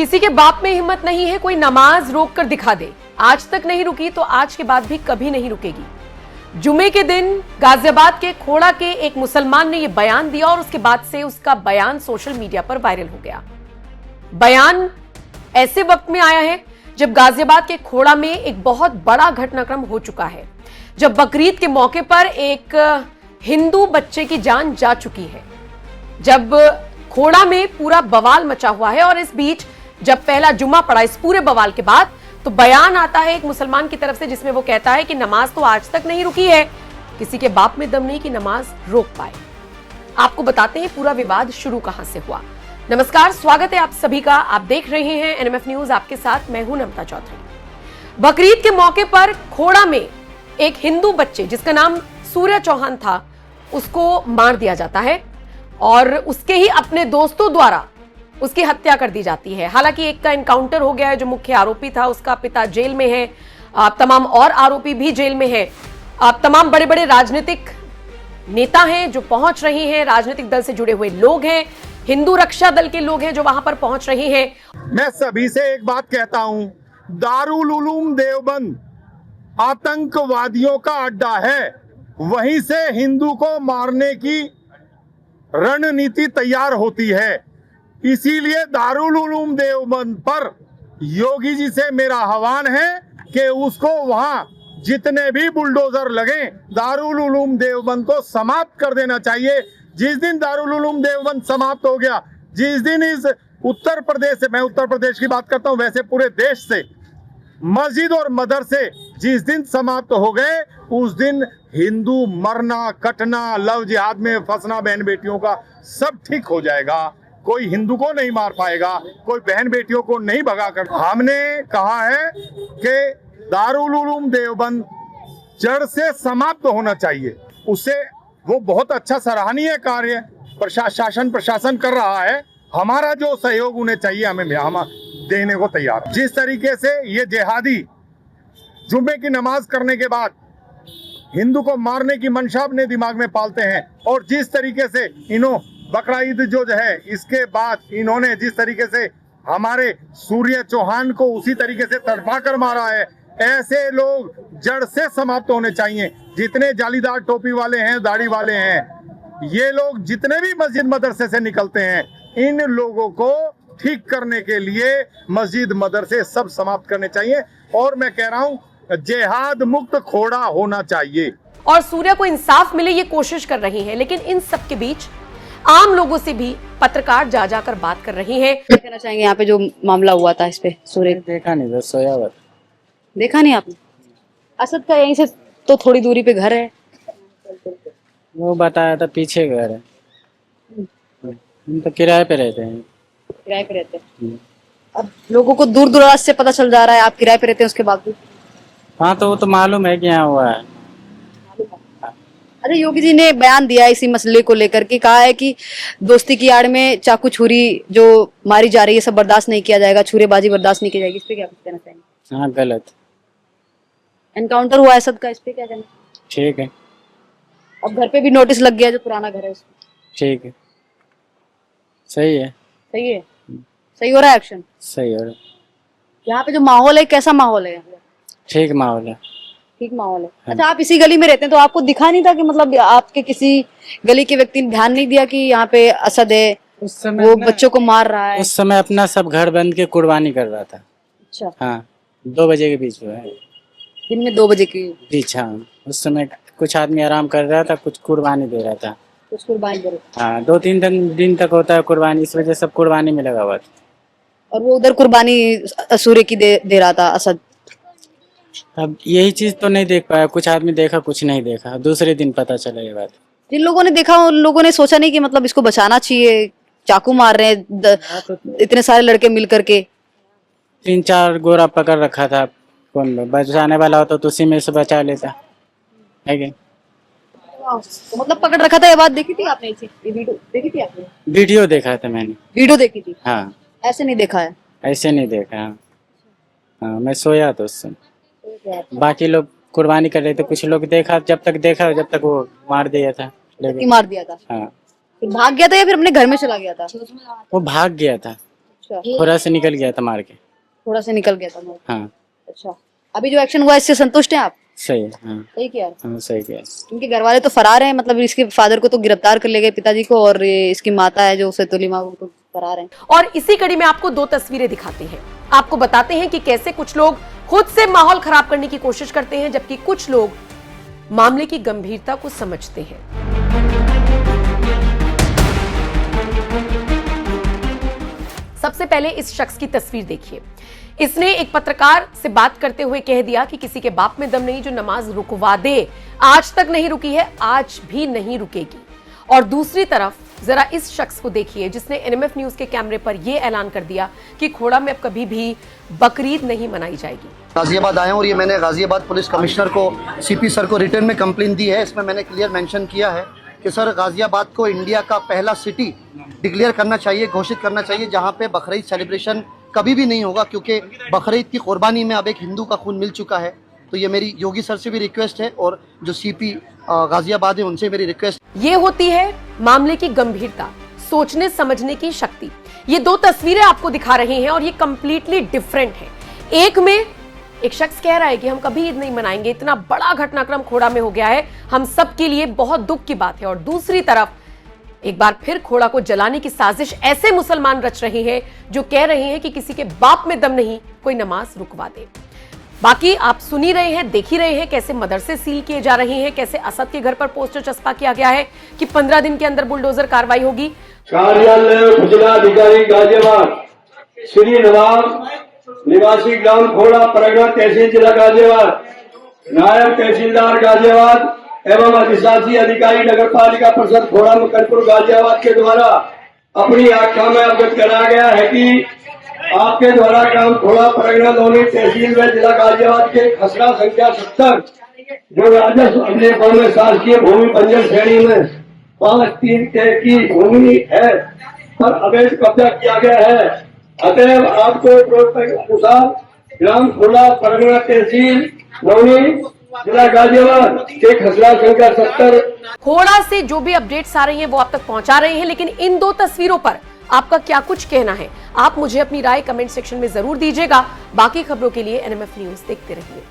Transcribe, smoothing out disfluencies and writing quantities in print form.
किसी के बाप में हिम्मत नहीं है कोई नमाज रोक कर दिखा दे। आज तक नहीं रुकी तो आज के बाद भी कभी नहीं रुकेगी। जुमे के दिन गाजियाबाद के खोड़ा के एक मुसलमान ने यह बयान दिया और उसके बाद से उसका बयान सोशल मीडिया पर वायरल हो गया। बयान ऐसे वक्त में आया है जब गाजियाबाद के खोड़ा में एक बहुत बड़ा घटनाक्रम हो चुका है, जब बकरीद के मौके पर एक हिंदू बच्चे की जान जा चुकी है, जब खोड़ा में पूरा बवाल मचा हुआ है। और इस बीच जब पहला जुम्मा पड़ा इस पूरे बवाल के बाद, तो बयान आता है एक मुसलमान की तरफ से जिसमें वो कहता है कि नमाज तो आज तक नहीं रुकी है, किसी के बाप में दम नहीं कि नमाज रोक पाए। आपको बताते हैं पूरा विवाद शुरू कहां से हुआ। नमस्कार, स्वागत है आप सभी का। आप देख रहे हैं एनएमएफ न्यूज, आपके साथ मैं हूं नमता चौधरी। बकरीद के मौके पर खोड़ा में एक हिंदू बच्चे जिसका नाम सूर्य चौहान था, उसको मार दिया जाता है और उसके ही अपने दोस्तों द्वारा उसकी हत्या कर दी जाती है। हालांकि एक का एनकाउंटर हो गया है, जो मुख्य आरोपी था उसका पिता जेल में है, तमाम और आरोपी भी जेल में है। तमाम बड़े बड़े राजनीतिक नेता हैं जो पहुंच रहे हैं, राजनीतिक दल से जुड़े हुए लोग हैं, हिंदू रक्षा दल के लोग हैं जो वहां पर पहुंच रहे हैं। मैं सभी से एक बात कहता हूं, दारुल उलूम देवबंद आतंकवादियों का अड्डा है। वहीं से हिंदू को मारने की रणनीति तैयार होती है। इसीलिए दारुल उलूम देवबंद पर योगी जी से मेरा आह्वान है कि उसको वहां जितने भी बुलडोजर लगे, दारुल उलूम देवबंद को समाप्त कर देना चाहिए। जिस दिन दारुल उलूम देवबंद समाप्त हो गया, जिस दिन इस उत्तर प्रदेश से, मैं उत्तर प्रदेश की बात करता हूं, वैसे पूरे देश से मस्जिद और मदरसे जिस दिन समाप्त हो गए, उस दिन हिंदू मरना, कटना, लव जिहाद में फंसना बहन बेटियों का सब ठीक हो जाएगा। कोई हिंदू को नहीं मार पाएगा, कोई बहन बेटियों को नहीं भगाकर। हमने कहा है कि दारुल उलूम देवबंद जड़ से समाप्त होना चाहिए। उससे वो बहुत अच्छा सराहनीय कार्य प्रशासन कर रहा है। हमारा जो सहयोग उन्हें चाहिए हम देने को तैयार। जिस तरीके से ये जिहादी जुम्मे की नमाज करने के बाद हिंदू को मारने की मंशा अपने दिमाग में पालते हैं, और जिस तरीके से बकरा ईद जो है इसके बाद इन्होंने जिस तरीके से हमारे सूर्य चौहान को उसी तरीके से तड़पा कर मारा है, ऐसे लोग जड़ से समाप्त होने चाहिए। जितने जालीदार टोपी वाले हैं, दाढ़ी वाले हैं, ये लोग जितने भी मस्जिद मदरसे से निकलते हैं, इन लोगों को ठीक करने के लिए मस्जिद मदरसे सब समाप्त करने चाहिए। और मैं कह रहा हूँ, जिहाद मुक्त खोड़ा होना चाहिए। और सूर्य को इंसाफ मिले ये कोशिश कर रही है, लेकिन इन सब के बीच आम लोगों से भी पत्रकार जा जाकर बात कर रही हैं। क्या कहना चाहेंगे यहाँ पे जो मामला हुआ था, इस पे सूर्य? देखा नहीं, बस सोया हुआ। देखा नहीं आपने? असद का यहीं से तो थोड़ी दूरी पे घर है। वो बताया था पीछे घर है। हम तो किराए पे रहते हैं। किराए पे रहते हैं। अब लोगों को दूर दराज से पता चल जा रहा है आप किराए पे रहते हैं, उसके बावजूद। हाँ, तो वो तो मालूम है कि यहाँ हुआ है। अच्छा, योगी जी ने बयान दिया इसी मसले को लेकर के, कहा है कि दोस्ती की आड़ में चाकू छुरी जो मारी जा रही है सब बर्दाश्त नहीं किया जाएगा, छुरेबाजी बर्दाश्त नहीं की जाएगी। इस पे क्या कहना चाहेंगे? हाँ, गलत। एनकाउंटर हुआ है असद का, इस पे क्या कहना? ठीक है। अब घर पे भी नोटिस लग गया, जो पुराना घर है उसमें। ठीक है, सही है। सही है, सही हो रहा है एक्शन। सही हो रहा है। यहाँ पे जो माहौल है, कैसा माहौल है? ठीक माहौल है। ठीक माहौल है। अच्छा, आप इसी गली में रहते हैं तो आपको दिखा नहीं था कि मतलब आपके किसी गली के व्यक्ति ने ध्यान नहीं दिया कि यहाँ पे असद है, उस समय वो बच्चों को मार रहा है? उस समय अपना सब घर बंद के कुर्बानी कर रहा था। अच्छा। हाँ, 2 बजे के बीच हुआ है। दिन में 2 बजे की बीच, हाँ। उस समय कुछ आदमी आराम कर रहा था, कुछ कुर्बानी दे रहा था। कुछ कुर्बानी दे रहे। हाँ, 2-3 दिन तक होता है कुर्बानी, इस वजह सब कुर्बानी में लगा हुआ था। और वो उधर कुर्बानी सूर्य की दे रहा था असद। अब यही चीज तो नहीं देख पाया, कुछ आदमी देखा, कुछ नहीं देखा। दूसरे दिन पता चला ये बात। जिन लोगों ने देखा उन लोगों ने सोचा नहीं कि मतलब इसको बचाना चाहिए, चाकू मार रहे हैं इतने सारे लड़के मिल करके। 3-4 गोरा पकड़ रखा था, कौन बचाने वाला होता तो उसी में से बचा लेता है क्या? तो मतलब पकड़ रखा था, ये बात देखी थी आपने? ये वीडियो देखी थी आपने? वीडियो देखा था मैंने। वीडियो देखी थी? हाँ। ऐसे नहीं देखा है? ऐसे नहीं देखा। हाँ, मैं सोया था उस समय। बाकी लोग कुर्बानी कर रहे थे, कुछ लोग देखा, जब तक वो मार दिया था। मार दिया था। हाँ। फिर भाग गया था या फिर अपने घर में चला गया था? वो भाग गया था। अच्छा, थोड़ा से निकल गया था मार के। थोड़ा सा निकल गया था मैं। हाँ अच्छा, अभी जो एक्शन हुआ इससे संतुष्ट हैं आप? सही है। हाँ सही किया। हाँ सही किया। इनके घर वाले तो फरार हैं, मतलब इसके फादर को तो गिरफ्तार कर ले गए, पिताजी को, और ये इसकी माता है जो सैतुली माँ, वो तो फरार हैं। और इसी कड़ी में आपको दो तस्वीरें दिखाते हैं, आपको बताते हैं कि कैसे कुछ लोग खुद से माहौल खराब करने की कोशिश करते हैं, जबकि कुछ लोग मामले की गंभीरता को समझते हैं। सबसे पहले इस शख्स की तस्वीर देखिए। इसने एक पत्रकार से बात करते हुए कह दिया कि किसी के बाप में दम नहीं जो नमाज रुकवा दे। आज तक नहीं रुकी है, आज भी नहीं रुकेगी। और दूसरी तरफ जरा इस शख्स को देखिए जिसने एनएमएफ न्यूज के कैमरे पर यह ऐलान कर दिया कि खोड़ा में अब कभी भी बकरीद नहीं मनाई जाएगी। गाजियाबाद आया हूँ और ये मैंने गाजियाबाद पुलिस कमिश्नर को, सीपी सर को रिटर्न में कंप्लेंट दी है। इसमें मैंने क्लियर मेंशन किया है कि सर गाजियाबाद को इंडिया का पहला सिटी डिक्लेयर करना चाहिए, घोषित करना चाहिए, जहाँ पे बकरीद सेलिब्रेशन कभी भी नहीं होगा, क्योंकि बकरीद की कुर्बानी में अब एक हिंदू का खून मिल चुका है। तो ये मेरी योगी सर से भी रिक्वेस्ट है और जो सीपी गाजियाबाद है उनसे मेरी रिक्वेस्ट। ये होती है मामले की गंभीरता, सोचने समझने की शक्ति। ये दो तस्वीरें आपको दिखा रहे हैं और ये कंप्लीटली डिफरेंट है। एक में एक शख्स कह रहा है कि हम कभी ईद नहीं मनाएंगे, इतना बड़ा घटनाक्रम खोड़ा में हो गया है, हम सब के लिए बहुत दुख की बात है। और दूसरी तरफ एक बार फिर खोड़ा को जलाने की साजिश ऐसे मुसलमान रच रहे हैं जो कह रहे हैं कि किसी के बाप में दम नहीं कोई नमाज रुकवा दे। बाकी आप सुन ही रहे हैं, देख ही रहे हैं कैसे मदरसे सील किए जा रहे हैं, कैसे असद के घर पर पोस्टर चस्पा किया गया है कि 15 दिन के अंदर बुलडोजर कार्रवाई होगी। कार्यालय जिलाधिकारी गाजियाबाद श्री नवाब निवासी ग्राम खोड़ा परगना तहसील जिला गाजियाबाद, नायब तहसीलदार गाजियाबाद एवं अधिशासी अधिकारी नगर पालिका परिषद खोड़ा मकनपुर गाजियाबाद के द्वारा अपनी आख्या में अवगत कराया गया है कि आपके द्वारा ग्राम खोड़ा परगना दोनों तहसील में जिला गाजियाबाद के खसरा संख्या 70 जो राजस्व अभिलेखों में शासकीय भूमि बंजर श्रेणी में 5-3 की भूमि है पर अवैध कब्जा किया गया है। अतएव आपको अनुसार ग्राम खोड़ा परगना तहसील नौनी जिला गाजियाबाद के खसरा संख्या 70 खोड़ा से जो भी अपडेट्स आ रही हैं वो आप तक पहुंचा रहे हैं, लेकिन इन दो तस्वीरों पर आपका क्या कुछ कहना है? आप मुझे अपनी राय कमेंट सेक्शन में जरूर दीजिएगा। बाकी खबरों के लिए एनएमएफ न्यूज देखते रहिए।